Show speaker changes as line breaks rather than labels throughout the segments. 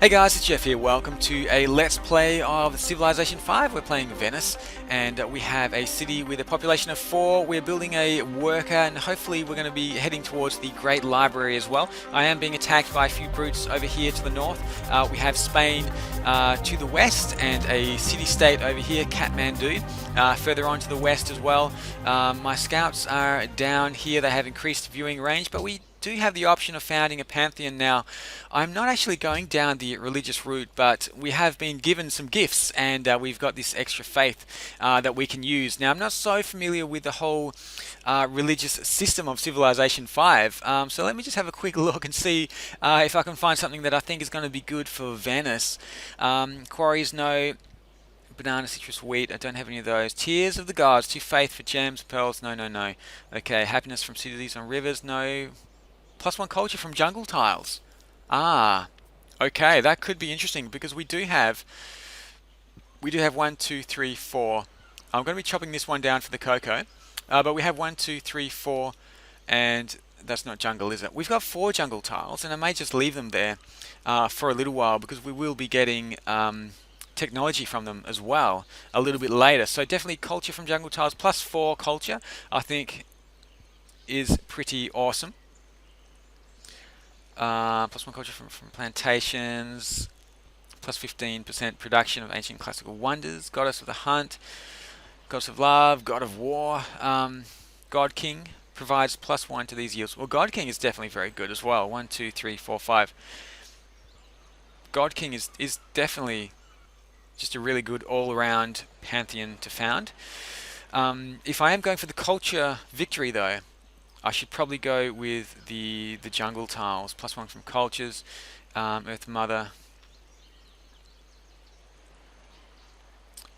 Hey guys, it's Jeff here. Welcome to a Let's Play of Civilization 5. We're playing Venice, and we have a city with a population of 4. We're building a worker, and hopefully we're going to be heading towards the Great Library as well. I am being attacked by a few brutes over here to the north. We have Spain to the west, and a city-state over here, Kathmandu, further on to the west as well. My scouts are down here. They have increased viewing range, but we do have the option of founding a pantheon now. I'm not actually going down the religious route, but we have been given some gifts, and we've got this extra faith that we can use. Now, I'm not so familiar with the whole religious system of Civilization 5, so let me just have a quick look and see if I can find something that I think is going to be good for Venice. Quarries, no. Banana, citrus, wheat, I don't have any of those. Tears of the gods, to faith for gems, pearls, no, no, no. Okay, happiness from cities on rivers, no. +1 culture from jungle tiles. Ah, okay, that could be interesting because we do have 1, 2, 3, 4. I'm going to be chopping this one down for the cocoa, but we have 1, 2, 3, 4, and that's not jungle, is it? We've got 4 jungle tiles, and I may just leave them there for a little while because we will be getting technology from them as well a little bit later. So definitely culture from jungle tiles +4 culture, I think, is pretty awesome. +1 culture from plantations, +15% production of ancient classical wonders, goddess of the hunt, goddess of love, god of war, god king provides +1 to these yields. Well, god king is definitely very good as well. 1, 2, 3, 4, 5. God king is definitely just a really good all-around pantheon to found. If I am going for the culture victory though, I should probably go with the jungle tiles. +1 from cultures, Earth Mother.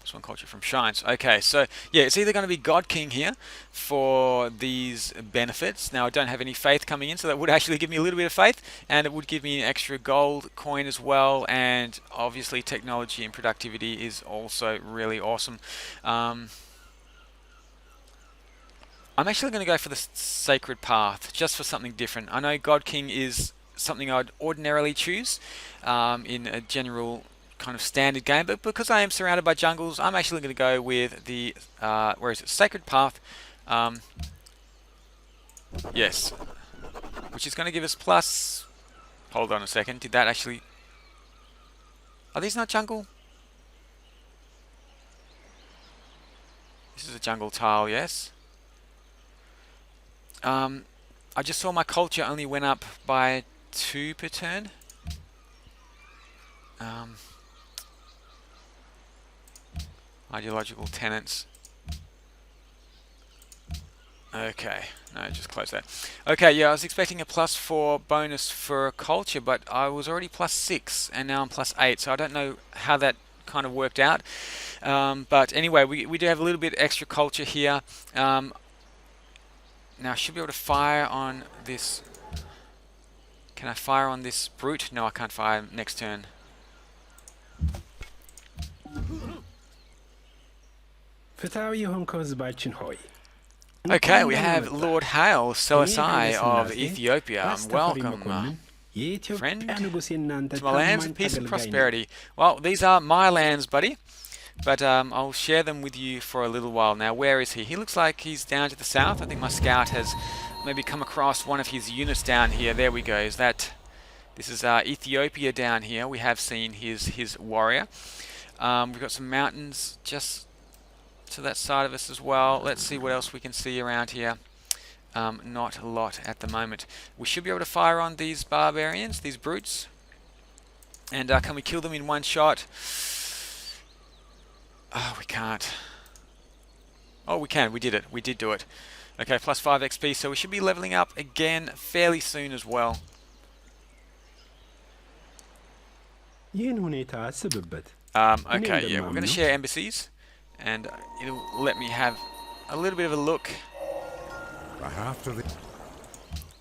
+1 culture from shrines. Okay, so yeah, it's either going to be God King here for these benefits. Now I don't have any faith coming in, so that would actually give me a little bit of faith, and it would give me an extra gold coin as well. And obviously, technology and productivity is also really awesome. I'm actually going to go for the Sacred Path, just for something different. I know God King is something I'd ordinarily choose in a general kind of standard game, but because I am surrounded by jungles, I'm actually going to go with the, where is it, Sacred Path, yes, which is going to give us plus, hold on a second, did that actually, are these not jungle? This is a jungle tile, yes. I just saw my culture only went up by 2 per turn. Ideological tenants. Okay, no, just close that. Okay, yeah, I was expecting a +4 bonus for culture, but I was already +6, and now I'm +8, so I don't know how that kind of worked out. But anyway, we do have a little bit extra culture here. Now I should be able to fire on this. Can I fire on this brute? No, I can't fire next turn. Okay, we have Lord Haile Selassie of Ethiopia. Welcome, friend, to my lands of peace and prosperity. Well, these are my lands, buddy. But I'll share them with you for a little while. Now, where is he? He looks like he's down to the south. I think my scout has maybe come across one of his units down here. There we go. This is Ethiopia down here. We have seen his warrior. We've got some mountains just to that side of us as well. Let's see what else we can see around here. Not a lot at the moment. We should be able to fire on these barbarians, these brutes. And can we kill them in one shot? Oh, we can't. Oh, we can. We did it. We did do it. Okay, +5 XP, so we should be leveling up again fairly soon as well. Okay, yeah, we're going to share embassies, and it'll let me have a little bit of a look.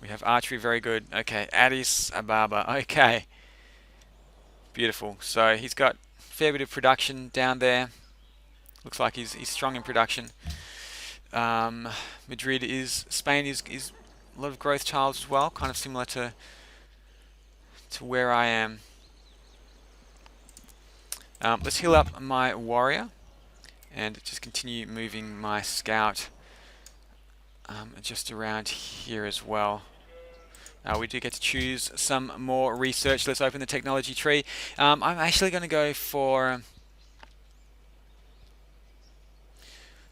We have archery, very good. Okay, Addis Ababa. Okay, beautiful. So he's got a fair bit of production down there. Looks like he's strong in production. Spain is a lot of growth tiles as well, kind of similar to where I am. Let's heal up my warrior and just continue moving my scout just around here as well. We do get to choose some more research. Let's open the technology tree. I'm actually going to go for...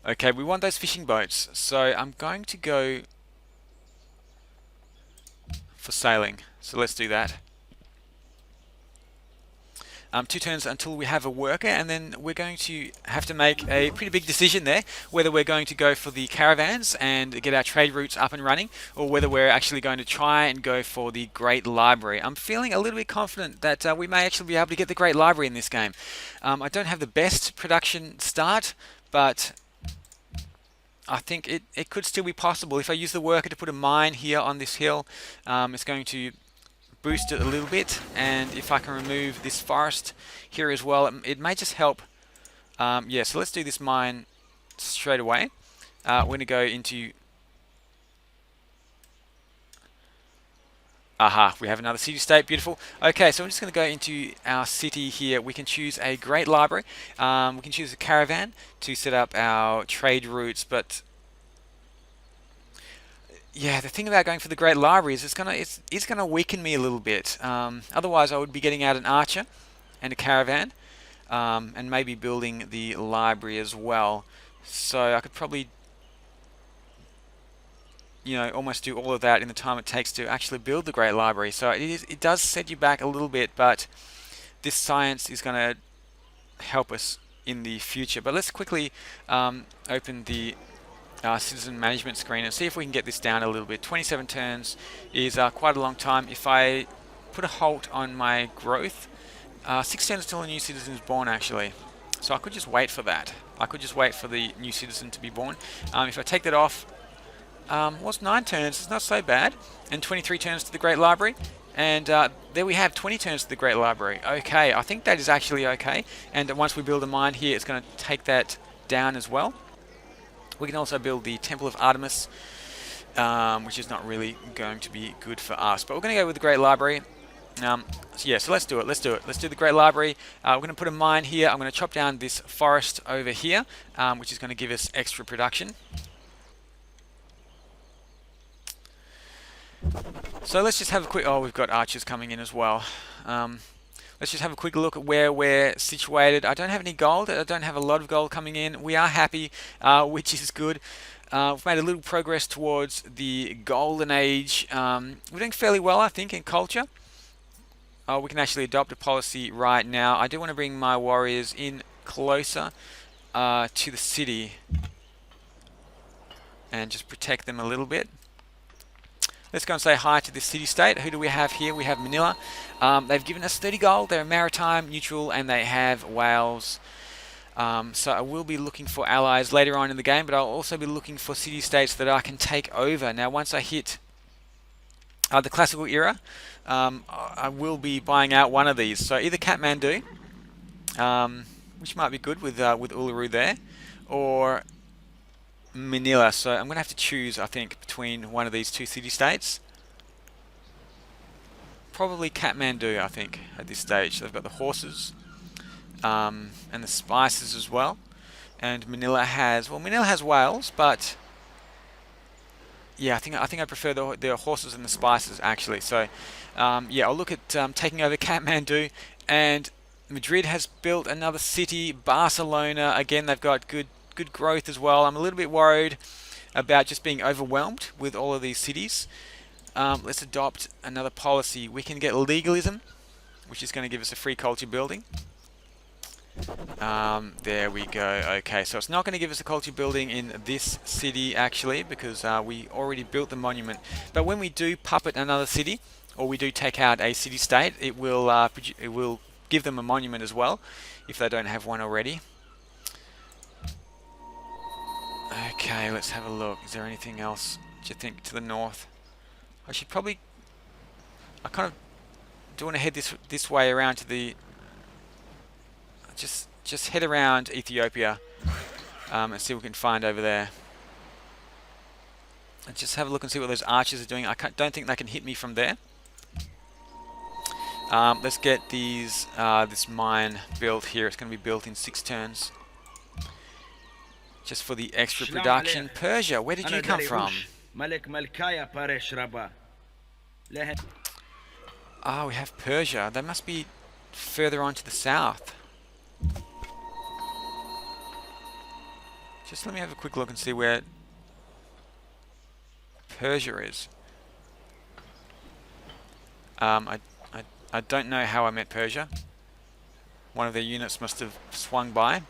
Okay, we want those fishing boats, so I'm going to go for sailing. So let's do that. 2 turns until we have a worker, and then we're going to have to make a pretty big decision there, whether we're going to go for the caravans and get our trade routes up and running, or whether we're actually going to try and go for the Great Library. I'm feeling a little bit confident that we may actually be able to get the Great Library in this game. I don't have the best production start, but I think it could still be possible. If I use the worker to put a mine here on this hill, it's going to boost it a little bit, and if I can remove this forest here as well, it may just help. Yeah, so let's do this mine straight away. We're going to go into... Aha, we have another city-state, beautiful. Okay, so I'm just going to go into our city here. We can choose a great library. We can choose a caravan to set up our trade routes, but... Yeah, the thing about going for the Great Library is it's gonna weaken me a little bit. Otherwise, I would be getting out an archer and a caravan, and maybe building the library as well. So I could probably, almost do all of that in the time it takes to actually build the Great Library. So it does set you back a little bit, but this science is going to help us in the future. But let's quickly open the citizen management screen and see if we can get this down a little bit. 27 turns is quite a long time. If I put a halt on my growth, 6 turns until a new citizen is born actually. So I could just wait for that. I could just wait for the new citizen to be born. If I take that off, what's 9 turns? It's not so bad. And 23 turns to the Great Library. And there we have 20 turns to the Great Library. Okay, I think that is actually okay. And once we build a mine here, it's going to take that down as well. We can also build the Temple of Artemis, which is not really going to be good for us. But we're going to go with the Great Library. So let's do it. Let's do it. Let's do the Great Library. We're going to put a mine here. I'm going to chop down this forest over here, which is going to give us extra production. So let's just have a quick... Oh, we've got archers coming in as well. Let's just have a quick look at where we're situated. I don't have any gold. I don't have a lot of gold coming in. We are happy, which is good. We've made a little progress towards the golden age. We're doing fairly well, I think, in culture. We can actually adopt a policy right now. I do want to bring my warriors in closer to the city and just protect them a little bit. Let's go and say hi to this city-state. Who do we have here? We have Manila. They've given us 30 gold. They're maritime, neutral, and they have whales. So I will be looking for allies later on in the game, but I'll also be looking for city-states that I can take over. Now, once I hit the classical era, I will be buying out one of these. So either Kathmandu, which might be good with Uluru there, or Manila. So I'm going to have to choose, I think, between one of these two city-states. Probably Kathmandu, I think, at this stage. They've got the horses and the spices as well. And Manila has whales, but yeah, I think I prefer the horses and the spices actually. So yeah, I'll look at taking over Kathmandu. And Madrid has built another city. Barcelona, again, they've got good growth as well. I'm a little bit worried about just being overwhelmed with all of these cities. Let's adopt another policy. We can get legalism, which is going to give us a free culture building. There we go. Okay, so it's not going to give us a culture building in this city actually, because we already built the monument. But when we do puppet another city, or we do take out a city-state, it will give them a monument as well, if they don't have one already. Okay, let's have a look. Is there anything else, do you think, to the north? I kind of do want to head this way around to the... Just head around Ethiopia and see what we can find over there. And just have a look and see what those archers are doing. Don't think they can hit me from there. Let's get these this mine built here. It's going to be built in 6 turns. Just for the extra production. Persia, where did you come from? Ah, we have Persia. They must be further on to the south. Just let me have a quick look and see where Persia is. I don't know how I met Persia. One of their units must have swung by.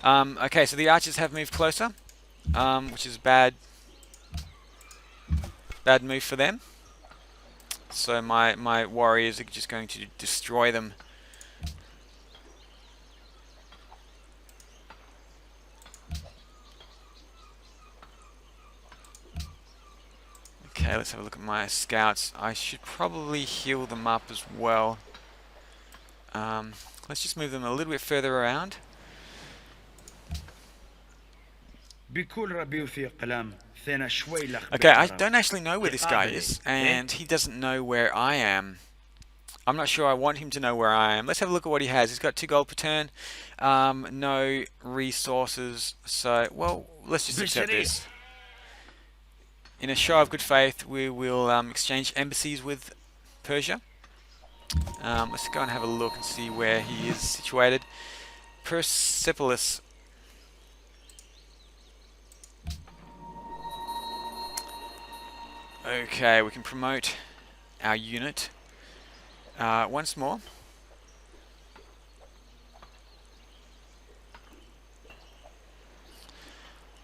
Okay, so the archers have moved closer, which is bad move for them. So my warriors are just going to destroy them. Okay, let's have a look at my scouts. I should probably heal them up as well. Let's just move them a little bit further around. Okay, I don't actually know where this guy is, and he doesn't know where I am. I'm not sure I want him to know where I am. Let's have a look at what he has. He's got 2 gold per turn, no resources, so, well, let's just accept this. In a show of good faith, we will exchange embassies with Persia. Let's go and have a look and see where he is situated. Persepolis. Okay, we can promote our unit once more.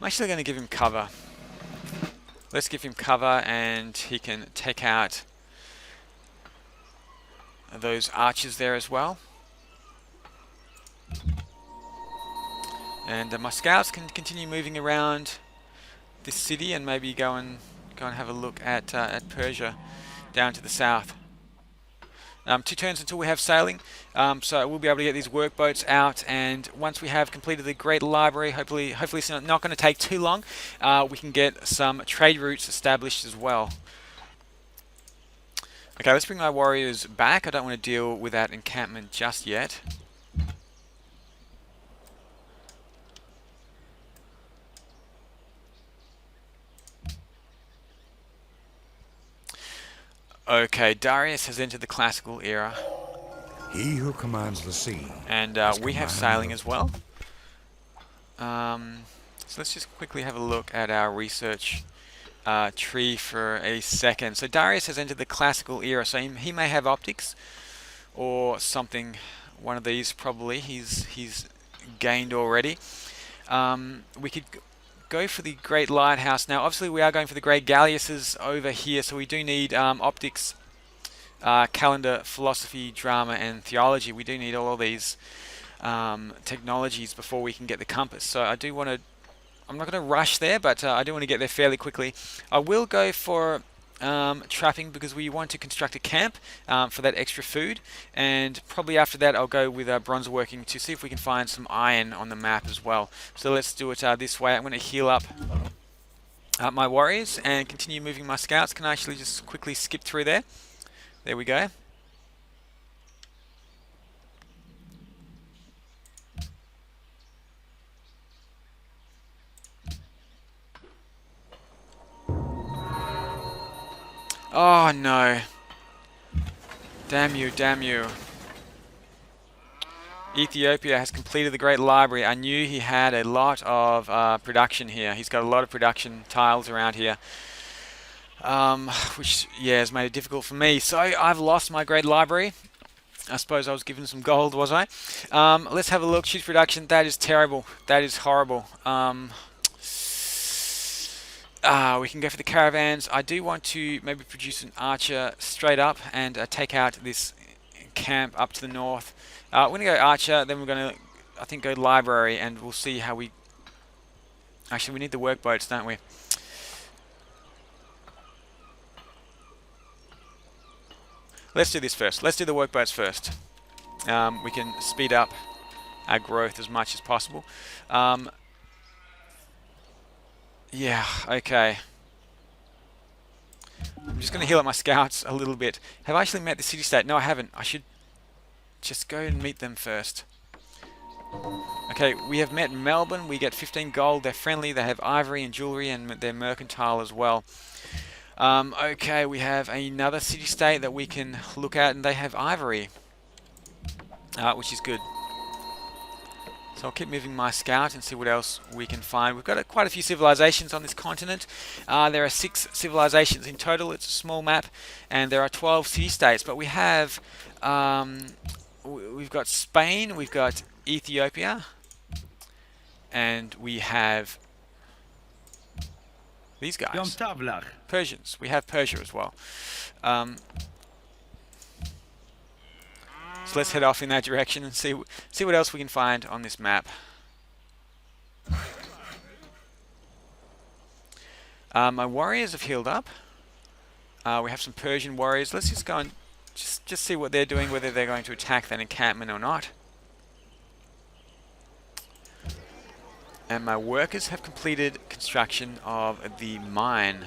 I'm actually going to give him cover. Let's give him cover and he can take out those archers there as well. And my scouts can continue moving around this city and maybe go and have a look at Persia down to the south. 2 turns until we have sailing, so we'll be able to get these workboats out, and once we have completed the Great Library, hopefully it's not going to take too long, we can get some trade routes established as well. Okay, let's bring my warriors back. I don't want to deal with that encampment just yet. Okay, Darius has entered the classical era.
He who commands the sea.
And we have sailing as well. So let's just quickly have a look at our research tree for a second. So Darius has entered the classical era, so he may have optics or something. One of these probably he's gained already. We could go for the Great Lighthouse. Now obviously we are going for the Great Galleasses over here, so we do need optics, calendar, philosophy, drama and theology. We do need all of these technologies before we can get the compass. So I do want to, I'm not going to rush there, but I do want to get there fairly quickly. I will go for trapping because we want to construct a camp for that extra food, and probably after that I'll go with bronze working to see if we can find some iron on the map as well. So let's do it this way. I'm going to heal up my warriors and continue moving my scouts. Can I actually just quickly skip through there? There we go. Oh no. Damn you, damn you. Ethiopia has completed the Great Library. I knew he had a lot of production here. He's got a lot of production tiles around here. Which, yeah, has made it difficult for me. So I've lost my Great Library. I suppose I was given some gold, was I? Let's have a look. Shoes production. That is terrible. That is horrible. We can go for the caravans. I do want to maybe produce an archer straight up and take out this camp up to the north. We're going to go archer, then we're going to, I think, go library, and we'll see how we... Actually, we need the workboats, don't we? Let's do this first. Let's do the workboats first. We can speed up our growth as much as possible. Yeah, okay. I'm just going to heal up my scouts a little bit. Have I actually met the city-state? No, I haven't. I should just go and meet them first. Okay, we have met Melbourne. We get 15 gold. They're friendly. They have ivory and jewelry, and they're mercantile as well. Okay, we have another city-state that we can look at, and they have ivory, which is good. So I'll keep moving my scout and see what else we can find. We've got quite a few civilizations on this continent. There are 6 civilizations in total. It's a small map, and there are 12 city-states. But we have, we've got Spain, we've got Ethiopia, and we have these guys, Persians. We have Persia as well. So let's head off in that direction and see what else we can find on this map. My warriors have healed up. We have some Persian warriors. Let's just go and just see what they're doing, whether they're going to attack that encampment or not. And my workers have completed construction of the mine.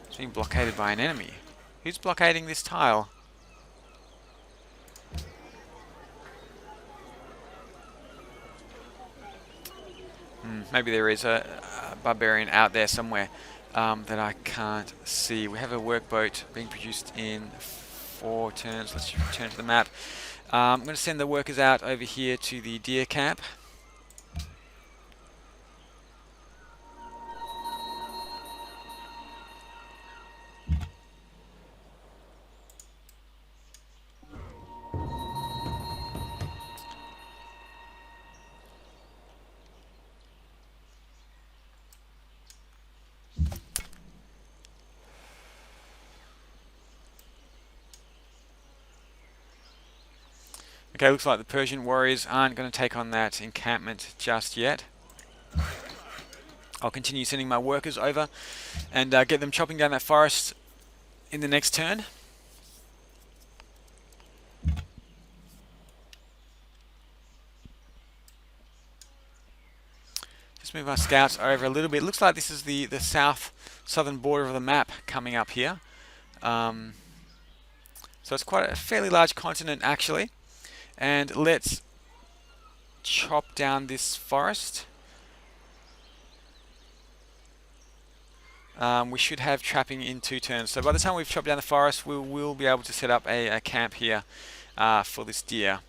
It's being blockaded by an enemy. Who's blockading this tile? Maybe there is a barbarian out there somewhere that I can't see. We have a workboat being produced in 4 turns. Let's return to the map. I'm going to send the workers out over here to the deer camp. Okay, looks like the Persian warriors aren't going to take on that encampment just yet. I'll continue sending my workers over and get them chopping down that forest in the next turn. Just move our scouts over a little bit. Looks like this is the southern border of the map coming up here. So it's quite a fairly large continent actually. And let's chop down this forest. We should have trapping in 2 turns. So by the time we've chopped down the forest, we will be able to set up a camp here for this deer.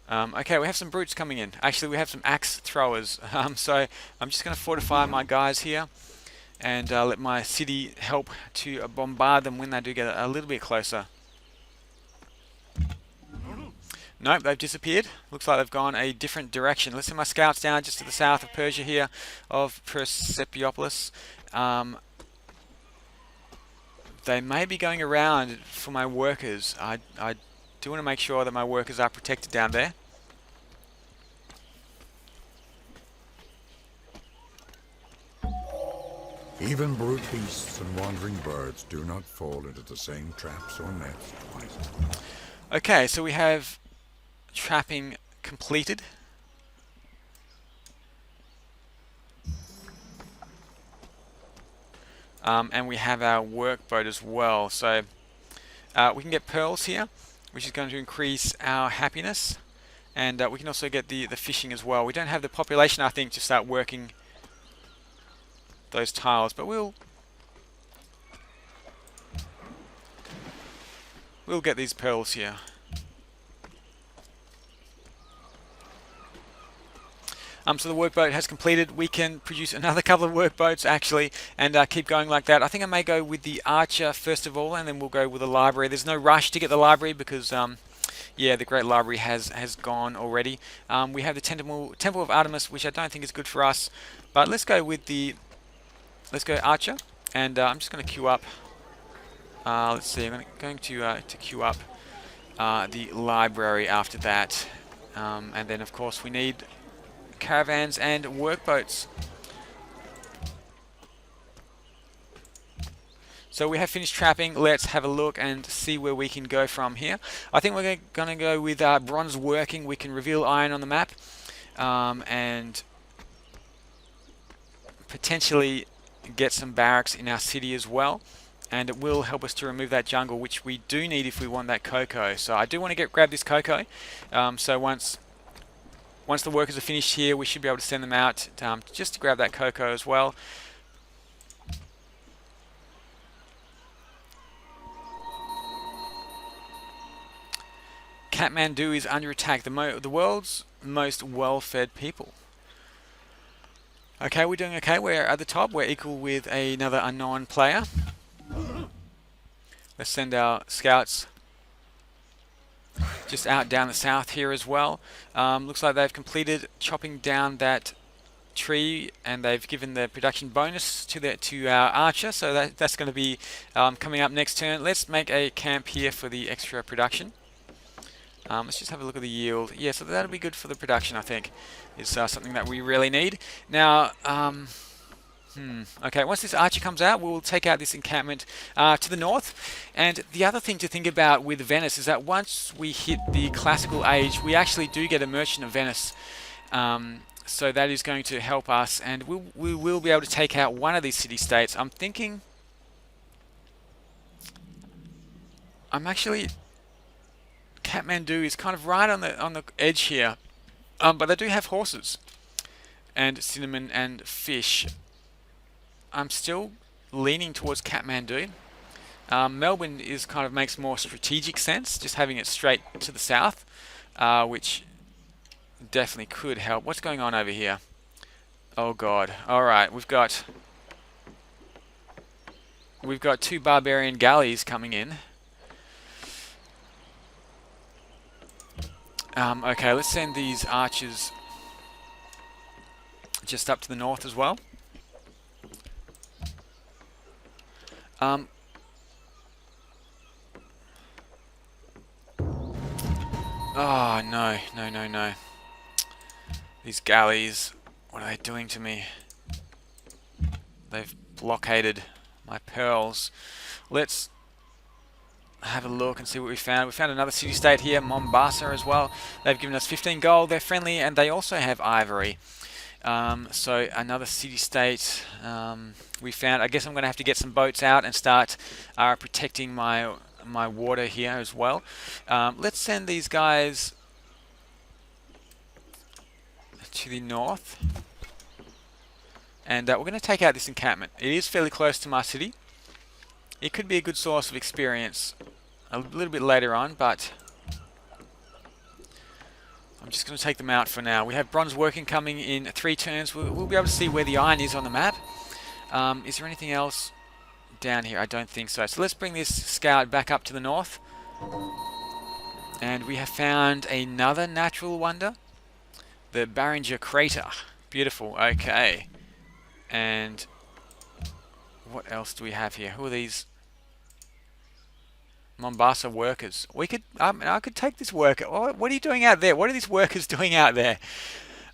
Okay, we have some brutes coming in. Actually, we have some axe throwers. So I'm just going to fortify my guys here and let my city help to bombard them when they do get a little bit closer. Nope, they've disappeared. Looks like they've gone a different direction. Let's send my scouts down just to the south of Persia here, of Persepolis. They may be going around for my workers. I do want to make sure that my workers are protected down there.
Even brute beasts and wandering birds do not fall into the same traps or nets twice.
Okay, so we have trapping completed. And we have our workboat as well. So we can get pearls here, which is going to increase our happiness. And we can also get the fishing as well. We don't have the population, I think, to start working those tiles, but we'll get these pearls here. So the workboat has completed. We can produce another couple of workboats actually and keep going like that. I think I may go with the archer first of all, and then we'll go with the library. There's no rush to get the library because yeah, the Great Library has gone already. We have the Temple of Artemis, which I don't think is good for us, but let's go archer, and I'm just going to queue up. Let's see, I'm going to queue up the library after that, and then of course we need caravans and workboats. So we have finished trapping. Let's have a look and see where we can go from here. I think we're going to go with bronze working. We can reveal iron on the map, and potentially get some barracks in our city as well. And it will help us to remove that jungle, which we do need if we want that cocoa. So I do want to grab this cocoa. So once the workers are finished here, we should be able to send them out just to grab that cocoa as well. Kathmandu is under attack. The world's most well-fed people. Okay, we're doing okay. We're at the top. We're equal with another unknown player. Let's send our scouts just out down the south here as well. Looks like they've completed chopping down that tree, and they've given the production bonus to our archer. So that's going to be coming up next turn. Let's make a camp here for the extra production. Let's just have a look at the yield. Yeah, so that'll be good for the production, I think. It's something that we really need. Now, okay, once this archer comes out, we'll take out this encampment to the north. And the other thing to think about with Venice is that once we hit the classical age, we actually do get a merchant of Venice. So that is going to help us, and we will be able to take out one of these city-states. I'm thinking... Kathmandu is kind of right on the edge here, but they do have horses and cinnamon and fish. I'm still leaning towards Kathmandu. Melbourne makes more strategic sense, just having it straight to the south, which definitely could help. What's going on over here? Oh god! All right, we've got two barbarian galleys coming in. Okay, let's send these archers just up to the north as well. Oh, no. These galleys, what are they doing to me? They've blockaded my pearls. Let's have a look and see what we found. We found another city-state here, Mombasa as well. They've given us 15 gold. They're friendly, and they also have ivory. So another city-state we found. I guess I'm going to have to get some boats out and start protecting my water here as well. Let's send these guys to the north. And we're going to take out this encampment. It is fairly close to my city. It could be a good source of experience a little bit later on, but I'm just going to take them out for now. We have bronze working coming in 3 turns. We'll be able to see where the iron is on the map. Is there anything else down here? I don't think so. So let's bring this scout back up to the north. And we have found another natural wonder. The Barringer Crater. Beautiful. Okay. And what else do we have here? Who are these? Mombasa workers. I could take this worker. Oh, what are you doing out there? What are these workers doing out there?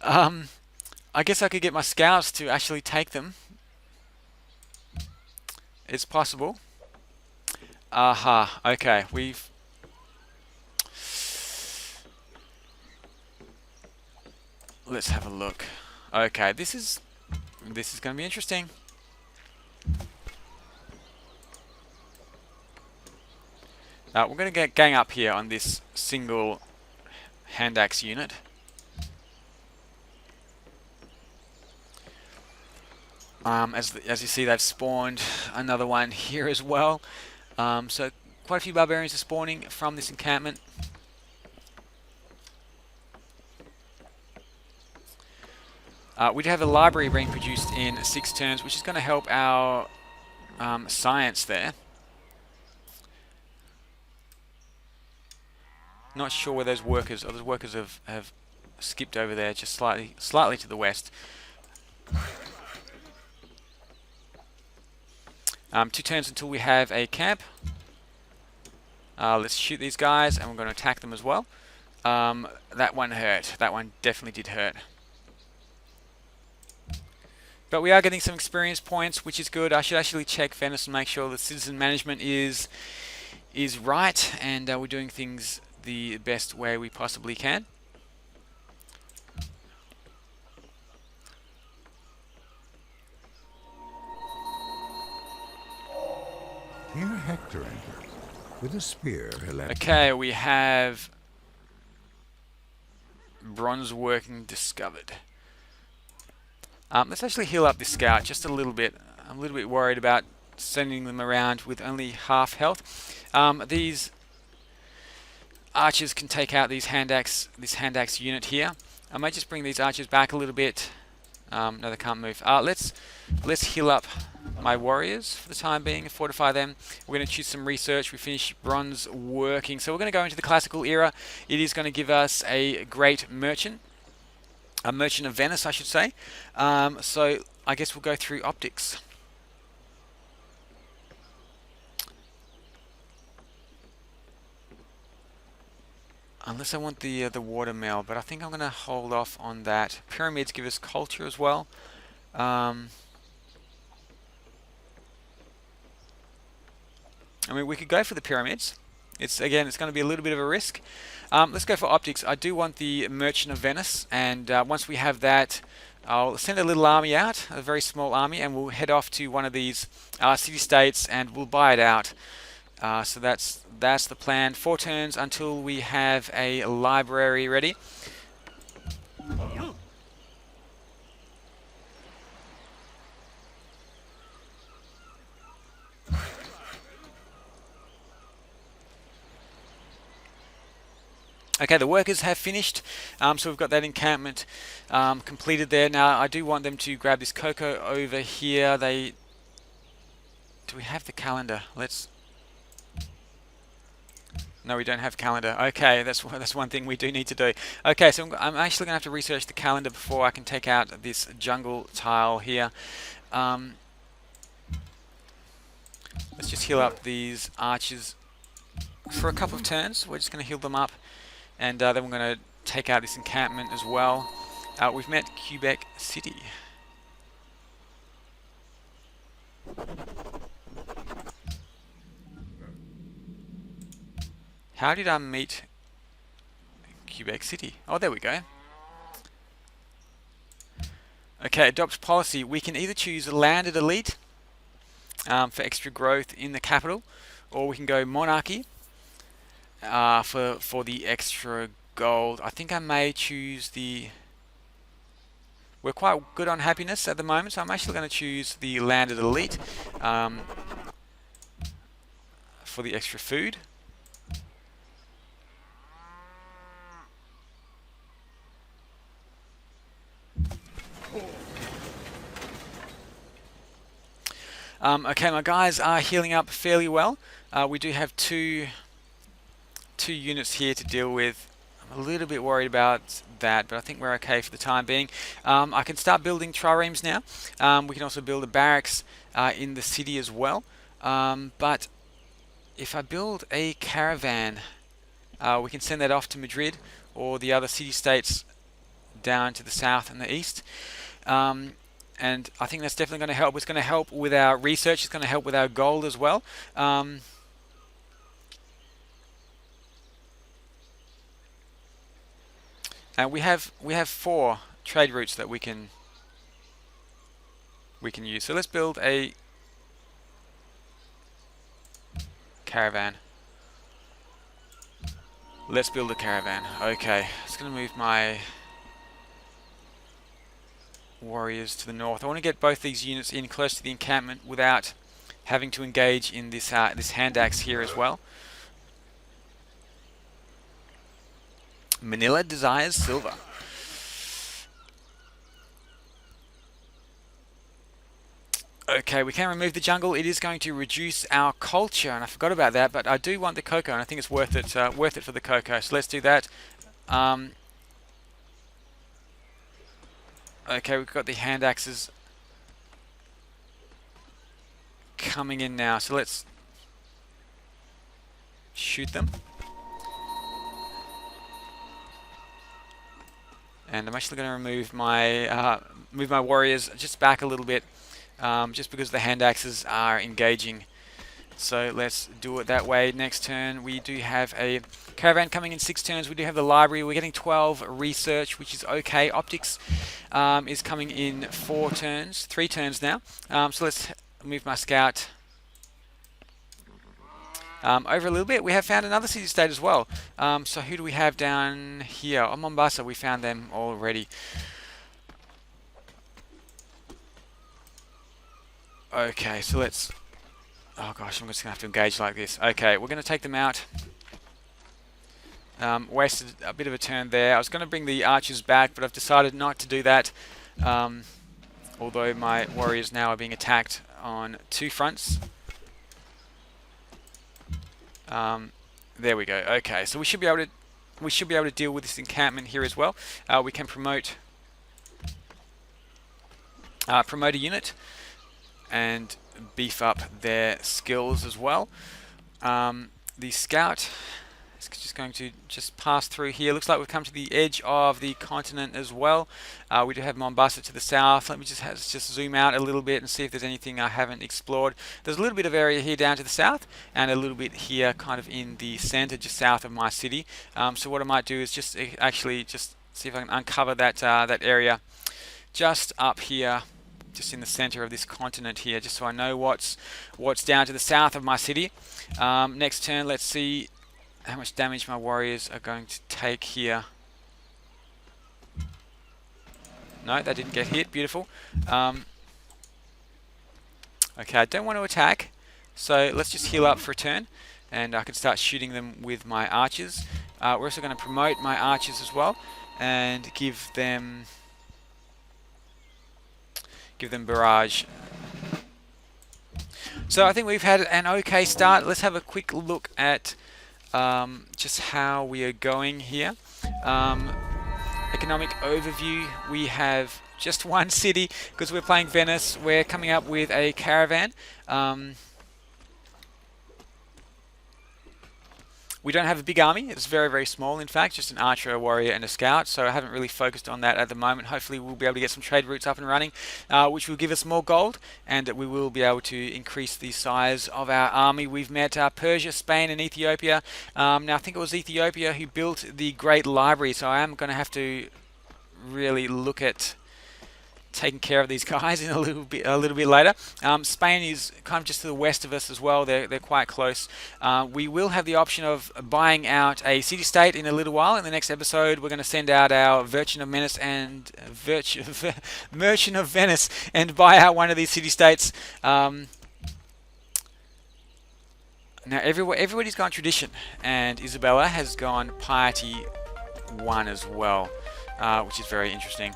I guess I could get my scouts to actually take them. It's possible. Aha. Okay. Let's have a look. Okay. This is going to be interesting. We're going to gang up here on this single hand axe unit. As you see, they've spawned another one here as well. So quite a few barbarians are spawning from this encampment. We do have a library being produced in 6 turns, which is going to help our science there. Not sure where those workers have skipped over there, just slightly to the west. 2 turns until we have a camp. Let's shoot these guys, and we're going to attack them as well. That one hurt. That one definitely did hurt. But we are getting some experience points, which is good. I should actually check Venice and make sure the citizen management is right, and we're doing things the best way we possibly can.
Here Hector entered. With a spear, he'll enter.
Okay, we have bronze working discovered. Let's actually heal up this scout just a little bit. I'm a little bit worried about sending them around with only half health. These archers can take out this hand axe unit here. I might just bring these archers back a little bit. No, they can't move. Let's heal up my warriors for the time being and fortify them. We're going to choose some research. We finish bronze working, so we're going to go into the classical era. It is going to give us a great merchant, a merchant of Venice, I should say. So I guess we'll go through optics. Unless I want the water mill, but I think I'm going to hold off on that. Pyramids give us culture as well. I mean, we could go for the pyramids. It's going to be a little bit of a risk. Let's go for optics. I do want the Merchant of Venice, and once we have that, I'll send a little army out, a very small army, and we'll head off to one of these city-states and we'll buy it out. So that's the plan. 4 turns until we have a library ready. Okay, the workers have finished, so we've got that encampment completed there. Now, I do want them to grab this cocoa over here. Do we have the calendar? No, we don't have calendar. Okay, that's one thing we do need to do. Okay, so I'm actually going to have to research the calendar before I can take out this jungle tile here. Let's just heal up these archers for a couple of turns. We're just going to heal them up. And then we're going to take out this encampment as well. We've met Quebec City. How did I meet Quebec City? Oh, there we go. Okay, adopt policy. We can either choose landed elite for extra growth in the capital, or we can go monarchy. For the extra gold. I think I may choose the... We're quite good on happiness at the moment, so I'm actually going to choose the landed elite for the extra food. Okay, my guys are healing up fairly well. We do have two units here to deal with. I'm a little bit worried about that, but I think we're okay for the time being. I can start building triremes now. We can also build a barracks in the city as well. But if I build a caravan, we can send that off to Madrid or the other city-states down to the south and the east. And I think that's definitely going to help. It's going to help with our research. It's going to help with our gold as well. And we have 4 trade routes that we can use. So let's build a caravan. Let's build a caravan. Okay, it's going to move my warriors to the north. I want to get both these units in close to the encampment without having to engage in this hand axe here as well. Manila desires silver. Okay, we can remove the jungle. It is going to reduce our culture, and I forgot about that, but I do want the cocoa, and I think it's worth it for the cocoa. So let's do that. Okay, we've got the hand axes coming in now, so let's shoot them. And I'm actually going to move my warriors just back a little bit, just because the hand axes are engaging. So let's do it that way. Next turn we do have a caravan coming in 6 turns. We do have the library. We're getting 12 research, which is okay. Optics is coming in 3 turns now. So let's move my scout over a little bit. We have found another city-state as well. So who do we have down here? Oh, Mombasa. We found them already. Okay, so let's... Oh gosh, I'm just going to have to engage like this. Okay, we're going to take them out. Wasted a bit of a turn there. I was going to bring the archers back, but I've decided not to do that. Although my warriors now are being attacked on 2 fronts. There we go. Okay, so we should be able to deal with this encampment here as well. We can promote a unit and beef up their skills as well. The scout is just going to pass through here. Looks like we've come to the edge of the continent as well. We do have Mombasa to the south. Let me just zoom out a little bit and see if there's anything I haven't explored. There's a little bit of area here down to the south and a little bit here kind of in the center just south of my city. So what I might do is just actually see if I can uncover that area just up here, just in the center of this continent here, just so I know what's down to the south of my city. Next turn, let's see how much damage my warriors are going to take here. No, that didn't get hit. Beautiful. Okay, I don't want to attack, so let's just heal up for a turn, and I can start shooting them with my archers. We're also going to promote my archers as well, and give them barrage. So I think we've had an okay start. Let's have a quick look at just how we are going here. Economic overview. We have just 1 city because we're playing Venice. We're coming up with a caravan. We don't have a big army. It's very, very small, in fact. Just an archer, a warrior, and a scout. So I haven't really focused on that at the moment. Hopefully we'll be able to get some trade routes up and running, which will give us more gold, and we will be able to increase the size of our army. We've met Persia, Spain, and Ethiopia. Now, I think it was Ethiopia who built the Great Library, so I am going to have to really look at taking care of these guys in a little bit later. Spain is kind of just to the west of us as well. They're quite close. We will have the option of buying out a city-state in a little while. In the next episode, we're going to send out our Merchant of Venice and buy out one of these city-states. Now everybody's gone tradition, and Isabella has gone piety 1 as well, which is very interesting.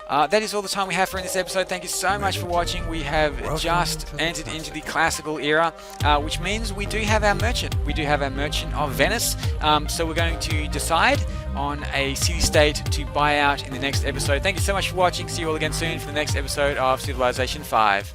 That is all the time we have for in this episode. Thank you so much for watching. We have just entered into the classical era, which means we do have our merchant. We do have our Merchant of Venice. So we're going to decide on a city-state to buy out in the next episode. Thank you so much for watching. See you all again soon for the next episode of Civilization 5.